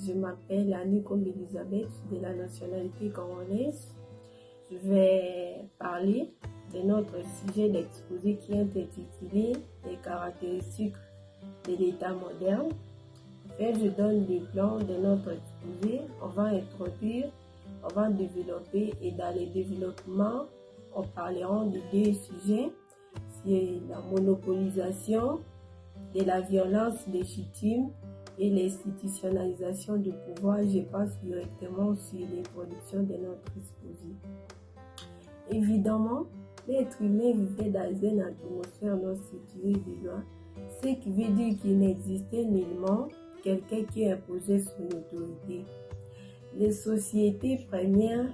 je m'appelle Annie Elisabeth de la nationalité congolaise. Je vais parler de notre sujet d'exposé qui est intitulé Les caractéristiques de l'État moderne. Enfin, je donne le plan de notre exposé. On va introduire, on va développer et dans le développement, on parlera de deux sujets. C'est la monopolisation de la violence légitime et l'institutionnalisation du pouvoir. Je passe directement sur l'introduction de notre exposé. Évidemment, l'être humain vivait dans une atmosphère non structurée de loi, ce qui veut dire qu'il n'existait nullement quelqu'un qui imposait son autorité. Les sociétés premières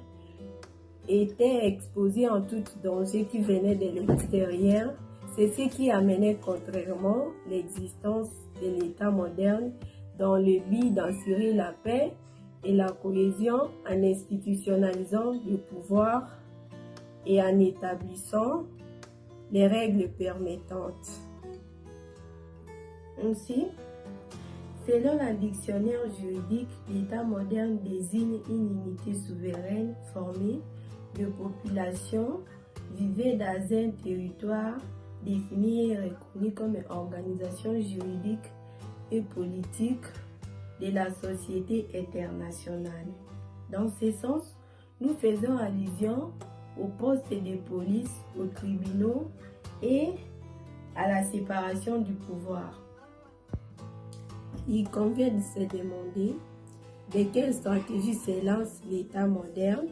étaient exposées en tout danger qui venait de l'extérieur. C'est ce qui amenait contrairement l'existence de l'État moderne dans le but d'assurer la paix et la cohésion en institutionnalisant le pouvoir et en établissant les règles permettantes. Ainsi, selon le dictionnaire juridique, l'État moderne désigne une unité souveraine formée de populations vivant dans un territoire défini et reconnu comme une organisation juridique et politique de la société internationale. Dans ce sens, nous faisons allusion aux postes de police, aux tribunaux et à la séparation du pouvoir. Il convient de se demander de quelle stratégie se lance l'État moderne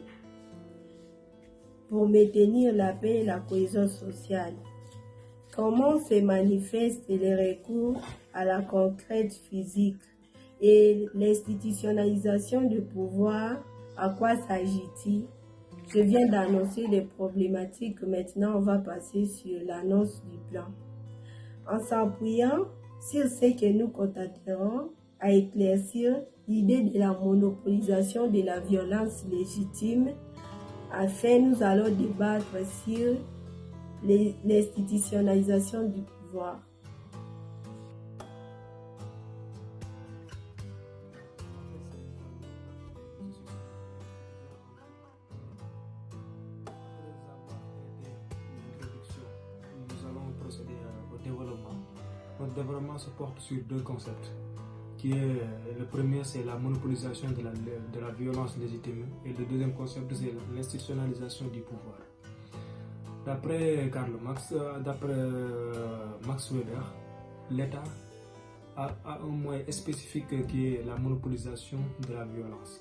pour maintenir la paix et la cohésion sociale. Comment se manifestent les recours à la concrète physique et l'institutionnalisation du pouvoir? À quoi s'agit-il? Je viens d'annoncer les problématiques. Maintenant, on va passer sur l'annonce du plan. En s'appuyant sur ce que nous constaterons à éclaircir l'idée de la monopolisation de la violence légitime, enfin, nous allons débattre sur l'institutionnalisation du pouvoir. Nous allons procéder au développement. Notre développement se porte sur deux concepts. Le premier, c'est la monopolisation de la violence légitime, et le deuxième concept, c'est l'institutionnalisation du pouvoir. D'après Karl Marx, Max Weber, l'État a un moyen spécifique qui est la monopolisation de la violence.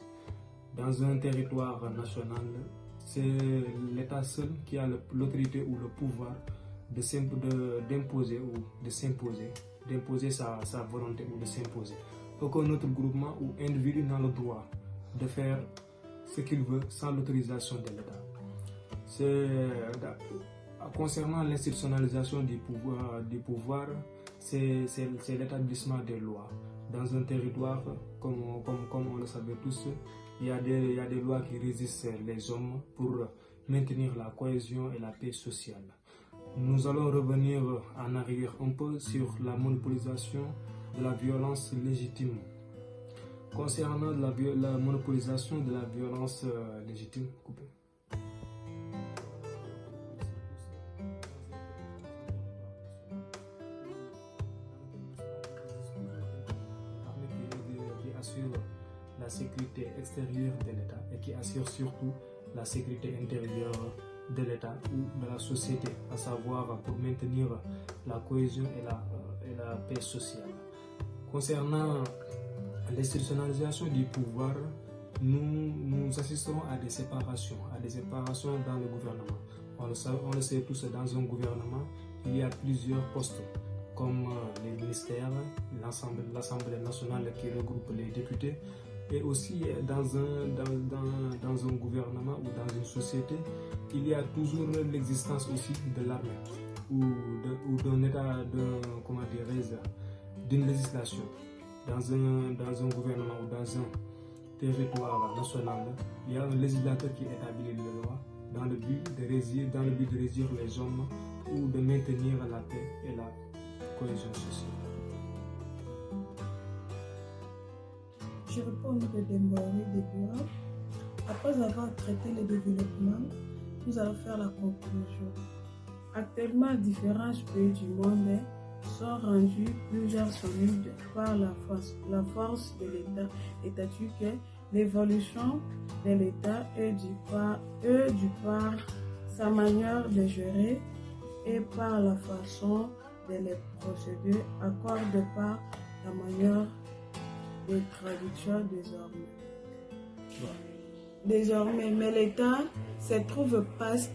Dans un territoire national, c'est l'État seul qui a l'autorité ou le pouvoir d'imposer ou de s'imposer, d'imposer sa volonté ou de s'imposer. Aucun autre groupement ou individu n'a le droit de faire ce qu'il veut sans l'autorisation de l'État. Concernant l'institutionnalisation du pouvoir, c'est l'établissement des lois. Dans un territoire, comme on le savait tous, il y a des lois qui régissent les hommes pour maintenir la cohésion et la paix sociale. Nous allons revenir en arrière un peu sur la monopolisation de la violence légitime. Concernant la monopolisation de la violence légitime, qui assure la sécurité extérieure de l'État et qui assure surtout la sécurité intérieure de l'État ou de la société, à savoir pour maintenir la cohésion et la paix sociale. Concernant l'institutionnalisation du pouvoir, nous assisterons à des séparations dans le gouvernement. On le sait tous, dans un gouvernement, il y a plusieurs postes, comme les ministères, l'Assemblée nationale qui regroupe les députés, et aussi dans un gouvernement ou dans une société, il y a toujours l'existence aussi de l'armée ou d'un état d'une législation. Dans un gouvernement ou dans un territoire national, il y a un législateur qui établit les lois dans le but de régir les hommes ou de maintenir la paix et la cohésion sociale. n'agirai pas au nom de démembrer des lois. Après avoir traité le développement, nous allons faire la conclusion. Actuellement, différents pays du monde sont rendus plusieurs solides par la force de l'État, étatique que l'évolution de l'État et du par sa manière de gérer et par la façon de les procéder, accorde par la manière de traduction désormais. Mais l'État se trouve parce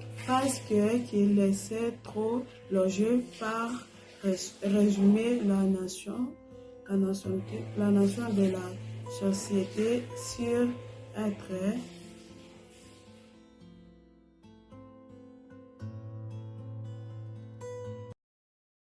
qu'il laissait trop loger par résumer la nation de la société sur un trait